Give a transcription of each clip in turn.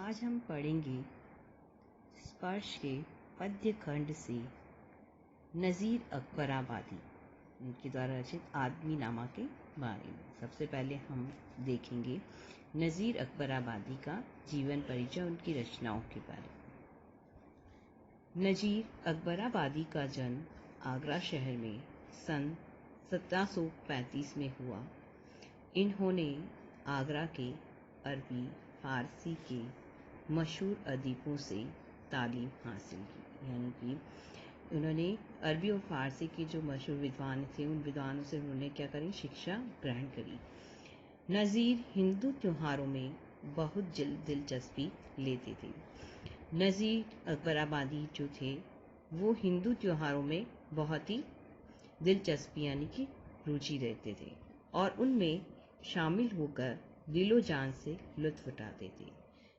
आज हम पढ़ेंगे स्पर्श के पद्य खंड से नज़ीर अकबराबादी उनके द्वारा रचित आदमी नामा के बारे में। सबसे पहले हम देखेंगे नज़ीर अकबराबादी का जीवन परिचय, उनकी रचनाओं के बारे में। नज़ीर अकबराबादी का जन्म आगरा शहर में सन 1735 में हुआ। इन्होंने आगरा के अरबी फारसी के मशहूर अदीबों से तालीम हासिल की, यानी कि उन्होंने अरबी और फारसी के जो मशहूर विद्वान थे उन विद्वानों से उन्होंने क्या करी, शिक्षा ग्रहण करी। नज़ीर हिंदू त्योहारों में बहुत दिलचस्पी लेते थे। नज़ीर अकबराबादी जो थे वो हिंदू त्योहारों में बहुत ही दिलचस्पी यानी कि रुचि रहते थे और उनमें शामिल होकर दिलो जान से लुत्फ उठाते थे।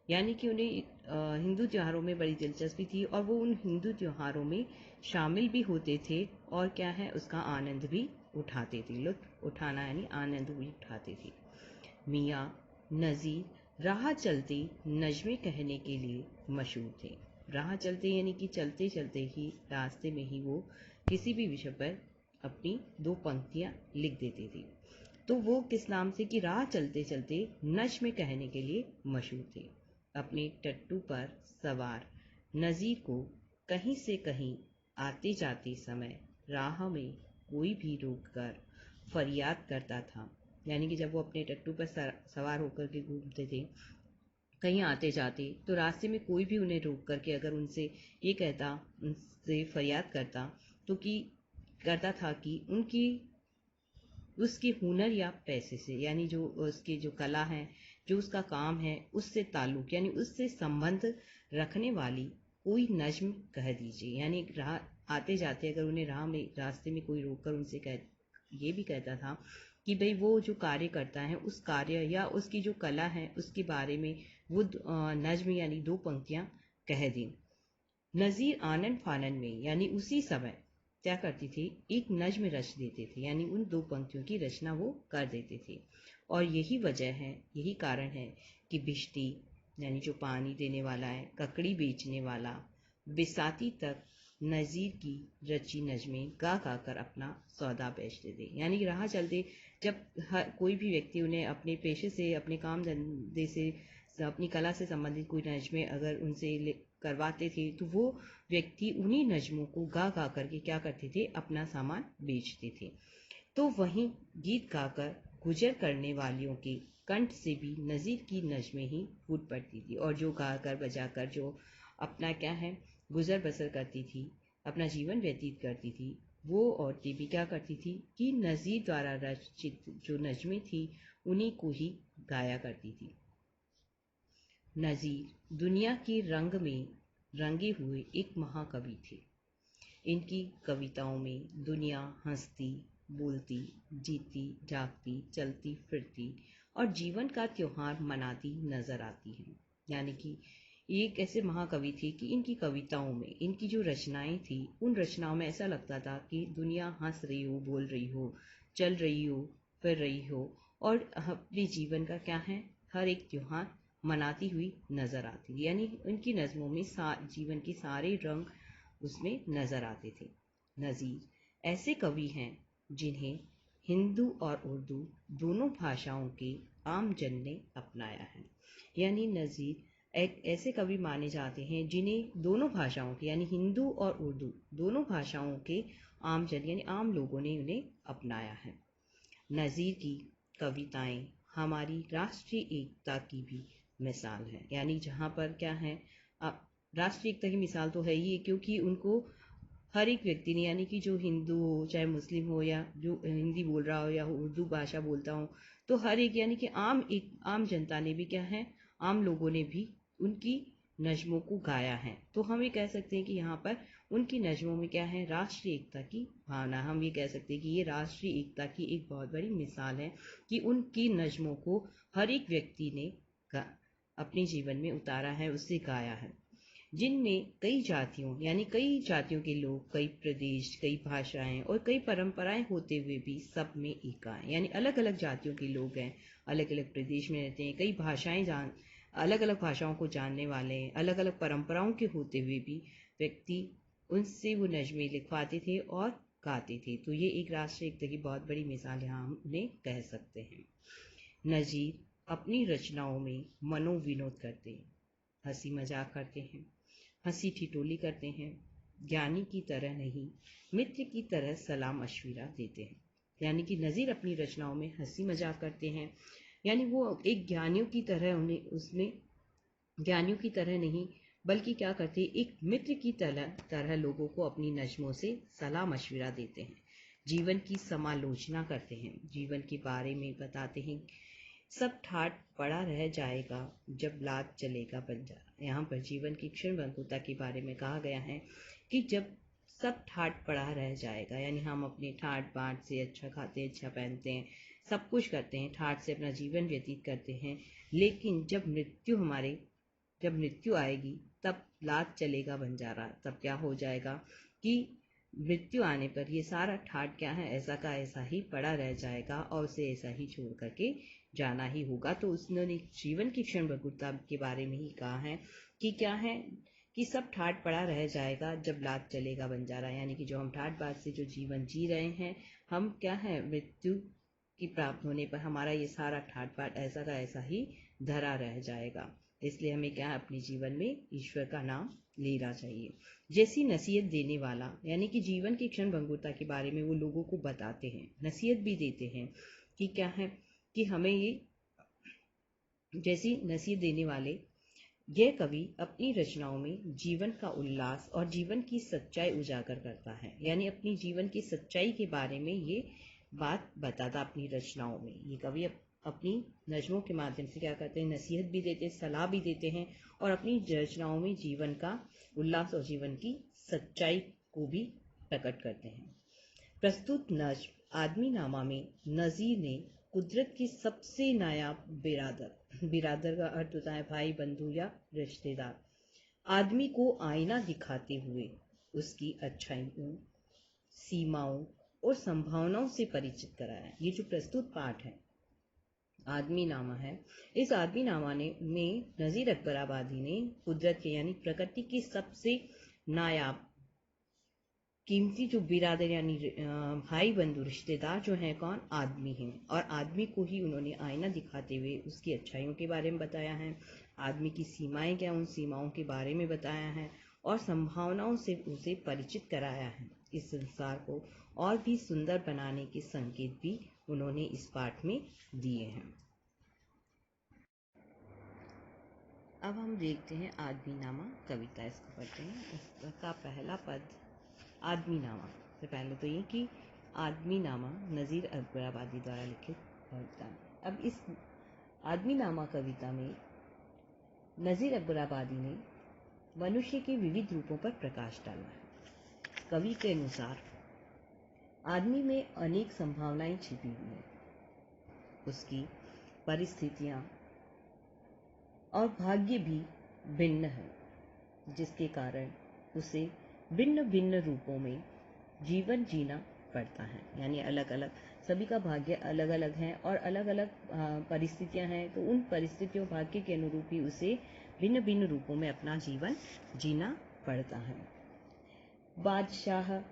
यानी कि उन्हें हिंदू त्योहारों में बड़ी दिलचस्पी थी और वो उन हिंदू त्योहारों में शामिल भी होते थे और क्या है, उसका आनंद भी उठाते थे। लुत्फ उठाना यानी आनंद भी उठाते थे। मियाँ नज़ीर राह चलते नज़्में कहने के लिए मशहूर थे। राह चलते यानी कि चलते चलते ही रास्ते में ही वो किसी भी विषय पर अपनी दो पंक्तियाँ लिख देते थे। तो वो किस नाम से, कि राह चलते चलते नज़्म कहने के लिए मशहूर थे। अपने टट्टू पर सवार नज़ीर को कहीं से कहीं आते जाते समय राह में कोई भी रोककर फरियाद करता था। यानी कि जब वो अपने टट्टू पर सवार होकर के घूमते थे कहीं आते जाते, तो रास्ते में कोई भी उन्हें रोक करके अगर उनसे ये कहता, उनसे फरियाद करता, तो कि करता था कि उसके हुनर या पैसे से, यानी जो उसकी जो कला है, जो उसका काम है, उससे ताल्लुक यानी उससे संबंध रखने वाली कोई नज़्म कह दीजिए। यानी राह आते जाते अगर उन्हें रास्ते में कोई रोककर उनसे ये भी कहता था कि भाई वो जो कार्य करता है उस कार्य या उसकी जो कला है उसके बारे में वो नज़्म यानी दो पंक्तियाँ कह दें। नज़ीर आनन फानन में यानी उसी समय क्या करती थी, एक नज़्म रच देते थे, यानी उन दो पंक्तियों की रचना वो कर देते थे। और यही वजह है, यही कारण है कि बिश्ती यानी जो पानी देने वाला है, ककड़ी बेचने वाला, बिसाती तक नज़ीर की रची नज़्में गा गा कर अपना सौदा बेचते थे। यानी कि राह चलते जब कोई भी व्यक्ति उन्हें अपने पेशे से, अपने काम धंधे से, अपनी कला से संबंधित कोई नज़्में अगर उनसे करवाते थे तो वो व्यक्ति उन्हीं नज़्मों को गा गा करके क्या करते थे, अपना सामान बेचते थे। तो वहीं गीत गाकर गुजर करने वालियों के कंठ से भी नज़ीर की नज़्में ही फूट पड़ती थी। और जो गाकर बजाकर जो अपना क्या है गुजर बसर करती थी, अपना जीवन व्यतीत करती थी, वो औरतें भी क्या करती थी कि नज़ीर द्वारा रचित जो नज़्में थी उन्हीं को ही गाया करती थी। नज़ीर दुनिया के रंग में रंगे हुए एक महाकवि थे। इनकी कविताओं में दुनिया हंसती बोलती, जीती जागती, चलती फिरती और जीवन का त्योहार मनाती नजर आती है। यानी कि एक ऐसे महाकवि थे कि इनकी कविताओं में, इनकी जो रचनाएं थी, उन रचनाओं में ऐसा लगता था कि दुनिया हंस रही हो, बोल रही हो, चल रही हो, फिर रही हो और अपने जीवन का क्या है, हर एक त्योहार मनाती हुई नजर आती थी। यानी उनकी नज़्मों में जीवन के सारे रंग उसमें नजर आते थे। नज़ीर ऐसे कवि हैं जिन्हें हिंदू और उर्दू दोनों भाषाओं के आम जन ने अपनाया है। यानी नज़ीर एक ऐसे कवि माने जाते हैं जिन्हें दोनों भाषाओं के यानी हिंदू और उर्दू दोनों भाषाओं के आम जन यानी आम लोगों ने उन्हें अपनाया है। नज़ीर की कविताएं हमारी राष्ट्रीय एकता की भी मिसाल है। यानी जहाँ पर क्या है, राष्ट्रीय एकता की मिसाल तो है ही, क्योंकि उनको हर एक व्यक्ति ने, यानी कि जो हिंदू हो, चाहे मुस्लिम हो, या जो हिंदी बोल रहा हो या उर्दू भाषा बोलता हो, तो हर एक यानी कि आम जनता ने भी क्या है, आम लोगों ने भी उनकी नज़्मों को गाया है। तो हम ये कह सकते हैं कि यहाँ पर उनकी नज़्मों में क्या है, राष्ट्रीय एकता की भावना। हम ये कह सकते हैं कि ये राष्ट्रीय एकता की एक बहुत बड़ी मिसाल है कि उनकी नज़्मों को हर एक व्यक्ति ने अपने जीवन में उतारा है, उससे गाया है। जिनमें कई जातियों के लोग, कई प्रदेश, कई भाषाएं और कई परंपराएं होते हुए भी सब में एक है। यानी अलग अलग जातियों के लोग हैं, अलग अलग प्रदेश में रहते हैं, कई भाषाएं अलग अलग भाषाओं को जानने वाले, अलग अलग परंपराओं के होते हुए भी व्यक्ति उनसे वो नज़में लिखवाते थे और गाते थे। तो ये एक राष्ट्र एकता की बहुत बड़ी मिसाल यहाँ हम उन्हें कह सकते हैं। नज़ीर अपनी रचनाओं में मनोविनोद करते हैं, हंसी मजाक करते हैं, हंसी ठिठोली करते हैं, ज्ञानी की तरह नहीं मित्र की तरह सलाह मशविरा देते हैं। यानी कि नज़ीर अपनी रचनाओं में हंसी मजाक करते हैं, यानी वो एक ज्ञानियों की तरह उन्हें उसमें ज्ञानियों की तरह नहीं बल्कि क्या करते हैं, एक मित्र की तरह लोगों को अपनी नज़्मों से सलाह मशविरा देते हैं, जीवन की समालोचना करते हैं, जीवन के बारे में बताते हैं। सब ठाट पड़ा रह जाएगा जब लात चलेगा बंजारा। यहाँ पर जीवन की क्षण भंगुरता के बारे में कहा गया है कि जब सब ठाट पड़ा रह जाएगा, यानी हम अपने ठाट बाट से अच्छा खाते हैं, अच्छा पहनते हैं, सब कुछ करते हैं, ठाट से अपना जीवन व्यतीत करते हैं, लेकिन जब मृत्यु आएगी तब लात चलेगा बंजारा। तब क्या हो जाएगा कि मृत्यु आने पर ये सारा ठाट क्या है, ऐसा का ऐसा ही पड़ा रह जाएगा और उसे ऐसा ही छोड़ करके जाना ही होगा। तो उसने जीवन की क्षण भंगुरता के बारे में ही कहा है कि क्या है कि सब ठाट पड़ा रह जाएगा जब लात चलेगा बंजारा। यानी कि जो हम ठाट बाट से जो जीवन जी रहे हैं, हम क्या है मृत्यु की प्राप्त होने पर हमारा ये सारा ठाट बाट ऐसा का ऐसा ही धरा रह जाएगा। इसलिए हमें क्या है अपने जीवन में ईश्वर का नाम लेना चाहिए। जैसी नसीहत देने वाला, यानी कि जीवन की क्षण भंगुरता के बारे में वो लोगों को बताते हैं, नसीहत भी देते हैं कि क्या है कि हमें ये जैसी नसीहत देने वाले यह कवि अपनी रचनाओं में जीवन का उल्लास और जीवन की सच्चाई उजागर करता है। यानी अपनी जीवन की सच्चाई के बारे में ये बात बताता अपनी रचनाओं में। ये कवि अपनी नज़्मों के माध्यम से क्या करते हैं, नसीहत भी देते हैं, सलाह भी देते हैं और अपनी रचनाओं में जीवन का उल्लास और जीवन की सच्चाई को भी प्रकट करते हैं। प्रस्तुत नज्म आदमी नामा में नज़ीर ने कुदरत की सबसे नायाब बिरादर का अर्थ होता है भाई, बंधु या रिश्तेदार, आदमी को आईना दिखाते हुए उसकी अच्छाइयों, सीमाओं और संभावनाओं से परिचित कराया। ये जो प्रस्तुत पाठ है आदमी नामा है, इस आदमी नामा में नज़ीर अकबराबादी ने कुदरत के यानी प्रकृति की सबसे नायाब कीमती जो बिरादर यानी भाई बंधु रिश्तेदार जो हैं कौन, आदमी हैं। और आदमी को ही उन्होंने आईना दिखाते हुए उसकी अच्छाइयों के बारे में बताया है, आदमी की सीमाएं क्या, उन सीमाओं के बारे में बताया है और संभावनाओं से उसे परिचित कराया है। इस संसार को और भी सुंदर बनाने के संकेत भी उन्होंने इस पाठ में दिए हैं। अब हम देखते हैं आदमी नामा कविता, इसको पढ़ते हैं। इसका पहला पद आदमी नामा से पहले तो ये कि आदमी नामा नज़ीर अकबराबादी द्वारा लिखित कविता। अब इस आदमी नामा कविता में नज़ीर अकबराबादी ने मनुष्य के विविध रूपों पर प्रकाश डाला है। कवि के अनुसार आदमी में अनेक संभावनाएं छिपी हुई हैं, उसकी परिस्थितियां और भाग्य भी भिन्न है, जिसके कारण उसे भिन्न भिन्न रूपों में जीवन जीना पड़ता है। यानी अलग अलग सभी का भाग्य अलग अलग है और अलग अलग परिस्थितियां हैं, तो उन परिस्थितियों भाग्य के अनुरूप ही उसे भिन्न भिन्न रूपों में अपना जीवन जीना पड़ता है। बादशाह,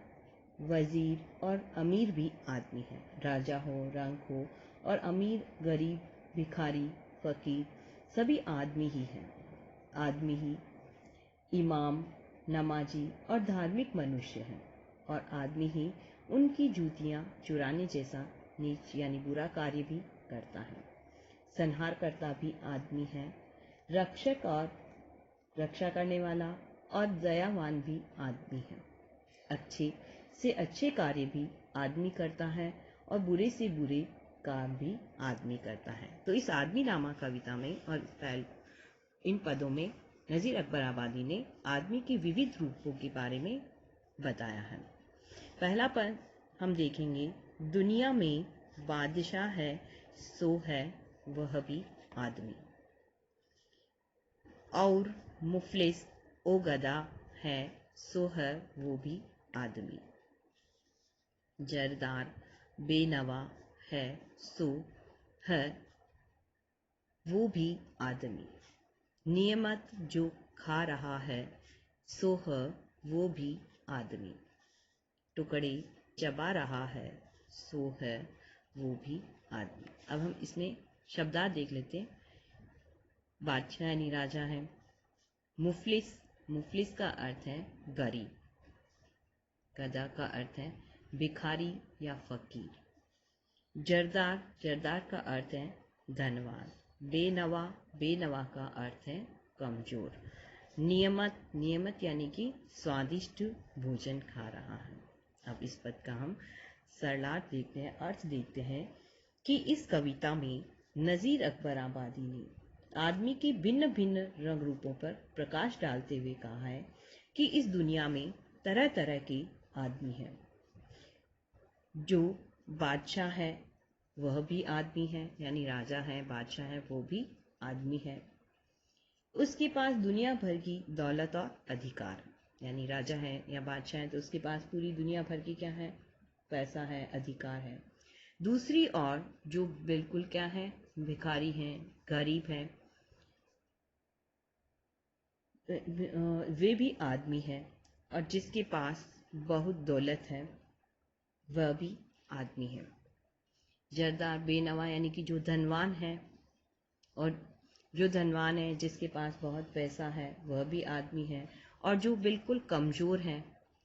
वजीर और अमीर भी आदमी है। राजा हो, रंक हो और अमीर, गरीब, भिखारी, फकीर सभी आदमी ही हैं। आदमी ही इमाम, नमाजी और धार्मिक मनुष्य हैं और आदमी ही उनकी जूतियां चुराने जैसा नीच यानी बुरा कार्य भी करता है। संहारकर्ता भी आदमी है, रक्षक और रक्षा करने वाला और दयावान भी आदमी है। अच्छे से अच्छे कार्य भी आदमी करता है और बुरे से बुरे काम भी आदमी करता है। तो इस आदमी नामा कविता में और इन पदों में नज़ीर अकबराबादी ने आदमी के विविध रूपों के बारे में बताया है। पहला पद हम देखेंगे, दुनिया में बादशाह है सो है वह भी आदमी, और मुफलिस ओ गदा है सो है वो भी आदमी, जरदार बेनवा है सो है वो भी आदमी, नियमत जो खा रहा है सो है वो भी आदमी। टुकड़े चबा रहा है सो है वो भी आदमी। अब हम इसमें शब्दार्थ देख लेते हैं। बादशाह यानी राजा है। मुफलिस, मुफलिस का अर्थ है गरीब। गधा का अर्थ है भिखारी या फकीर। जरदार, जरदार का अर्थ है धनवान। बेनवा, बेनवा का अर्थ है कमजोर। नियमत, नियमत यानी कि स्वादिष्ट भोजन खा रहा है। अब इस पद का हम सरलार्थ देखते हैं, अर्थ देखते हैं कि इस कविता में नज़ीर अकबर आबादी ने आदमी के भिन्न भिन्न रंग रूपों पर प्रकाश डालते हुए कहा है कि इस दुनिया में तरह तरह के आदमी हैं। जो बादशाह है वह भी आदमी है, यानी राजा है, बादशाह है, वो भी आदमी है। उसके पास दुनिया भर की दौलत और अधिकार, यानी राजा है या बादशाह है तो उसके पास पूरी दुनिया भर की क्या है, पैसा है, अधिकार है। दूसरी ओर जो बिल्कुल क्या है, भिखारी हैं, गरीब हैं, वे भी आदमी है। और जिसके पास बहुत दौलत है वह भी आदमी है। जरदार, बेनवा यानी कि जो धनवान है, और जो धनवान है जिसके पास बहुत पैसा है वह भी आदमी है। और जो बिल्कुल कमज़ोर है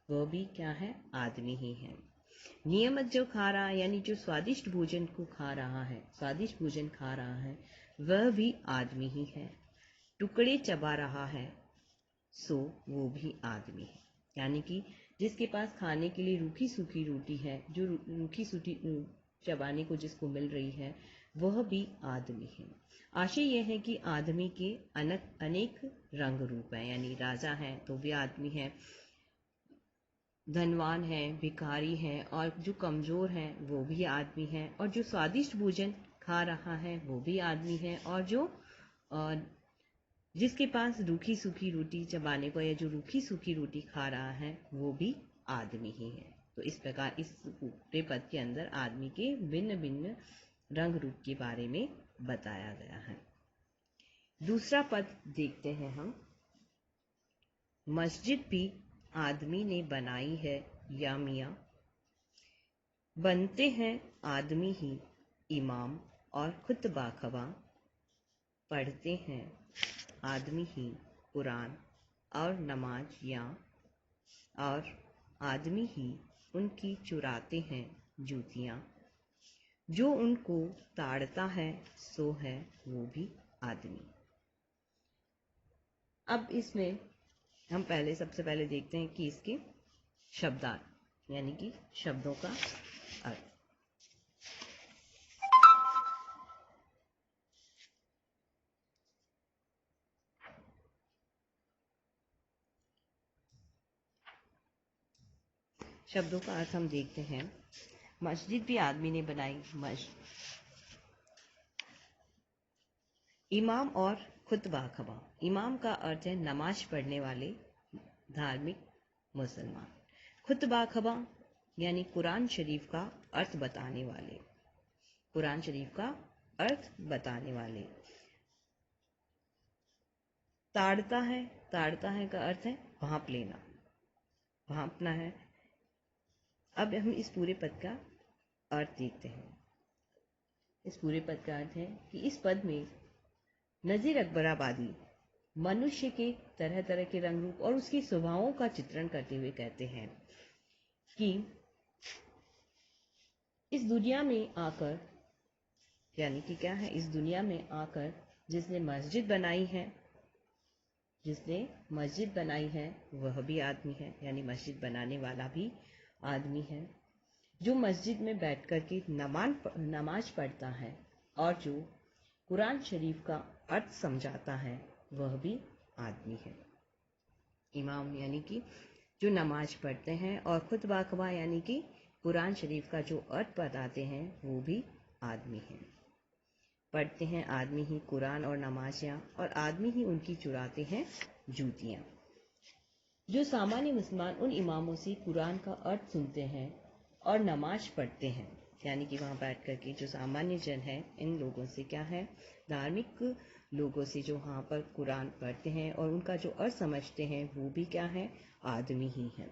वह भी क्या है, आदमी ही है। नियमित जो खा रहा है यानी जो स्वादिष्ट भोजन को खा रहा है, स्वादिष्ट भोजन खा रहा है वह भी आदमी ही है। टुकड़े चबा रहा है सो वो भी आदमी है, यानी कि जिसके पास खाने के लिए रूखी सूखी रोटी है, जो रूखी सूखी चबाने को जिसको मिल रही है वह भी आदमी है। आशय यह है कि आदमी के अनेक रंग रूप हैं, यानी राजा है तो भी आदमी है, धनवान है, भिखारी है, और जो कमजोर है वो भी आदमी है, और जो स्वादिष्ट भोजन खा रहा है वो भी आदमी है, और जो जिसके पास रूखी सूखी रोटी चबाने को या जो रूखी सूखी रोटी खा रहा है वो भी आदमी ही है। तो इस प्रकार इस पूरे पद के अंदर आदमी के भिन्न भिन्न रंग रूप के बारे में बताया गया है। दूसरा पद देखते हैं हम। मस्जिद भी आदमी ने बनाई है या मियाँ, बनते हैं आदमी ही इमाम और खुतबा खबा, पढ़ते हैं आदमी ही कुरान और नमाज या, और आदमी ही उनकी चुराते हैं जूतियाँ। जो उनको ताड़ता है सो है वो भी आदमी। अब इसमें हम सबसे पहले देखते हैं कि इसके शब्दार्थ यानी कि शब्दों का अर्थ। शब्दों का अर्थ हम देखते हैं। मस्जिद भी आदमी ने बनाई, इमाम और खुतबा खबा। इमाम का अर्थ है नमाज पढ़ने वाले धार्मिक मुसलमान। खुतबा खबा यानी कुरान शरीफ का अर्थ बताने वाले, कुरान शरीफ का अर्थ बताने वाले। ताड़ता है, ताड़ता है का अर्थ है भांप लेना, भांपना है। अब हम इस पूरे पद का अर्थ देखते हैं। इस पूरे पद का अर्थ है कि इस पद में नज़ीर अकबर आबादी मनुष्य के तरह तरह के रंग रूप और उसके स्वभावों का चित्रण करते हुए कहते हैं कि इस दुनिया में आकर, यानी कि क्या है, इस दुनिया में आकर जिसने मस्जिद बनाई है, जिसने मस्जिद बनाई है वह भी आदमी है, यानी मस्जिद बनाने वाला भी आदमी है। जो मस्जिद में बैठ कर के नमाज पढ़ता है और जो कुरान शरीफ का अर्थ समझाता है वह भी आदमी है। इमाम यानी कि जो नमाज पढ़ते हैं, और खुतबा खबा यानी कि कुरान शरीफ का जो अर्थ बताते हैं वो भी आदमी हैं। पढ़ते हैं आदमी ही कुरान और नमाज़ियाँ, और आदमी ही उनकी चुराते हैं जूतियाँ। जो सामान्य मुसलमान उन इमामों से कुरान का अर्थ सुनते हैं और नमाज पढ़ते हैं, यानी कि वहाँ बैठ कर के जो सामान्य जन है इन लोगों से क्या है, धार्मिक लोगों से जो वहाँ पर कुरान पढ़ते हैं और उनका जो अर्थ समझते हैं वो भी क्या है, आदमी ही है।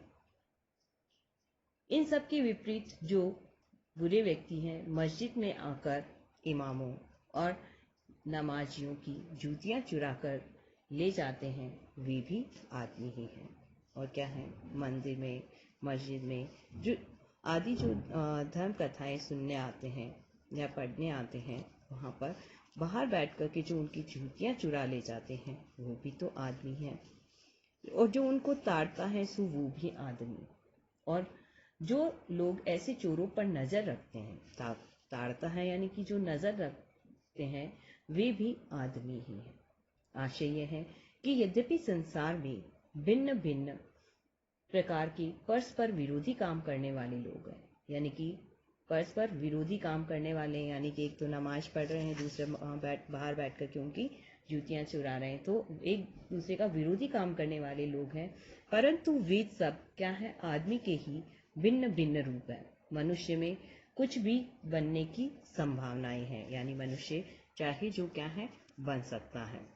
इन सब के विपरीत जो बुरे व्यक्ति हैं, मस्जिद में आकर इमामों और नमाजियों की जूतियां चुराकर ले जाते हैं, वे भी आदमी ही हैं। और क्या है, मंदिर में, मस्जिद में जो जो धर्म कथाएं सुनने आते हैं या पढ़ने आते हैं, वहाँ पर बाहर बैठ कर के जो उनकी जूतियां चुरा ले जाते हैं, वो भी तो आदमी हैं। और जो उनको ताड़ता है सो वो भी आदमी। और जो लोग ऐसे चोरों पर नजर रखते हैं, ताड़ता है यानी कि जो नजर रखते हैं, वे भी आदमी ही हैं। आशय यह है कि यद्यपि संसार में भिन्न भिन्न प्रकार के परस्पर विरोधी काम करने वाले लोग हैं, यानी कि परस्पर विरोधी काम करने वाले हैं, यानी कि एक तो नमाज पढ़ रहे हैं, दूसरे बाहर बैठ कर के उनकी जूतियां चुरा रहे हैं, तो एक दूसरे का विरोधी काम करने वाले लोग हैं। परंतु वे सब क्या है, आदमी के ही भिन्न भिन्न रूप है। मनुष्य में कुछ भी बनने की संभावनाएं हैं, यानी मनुष्य चाहे जो क्या है बन सकता है।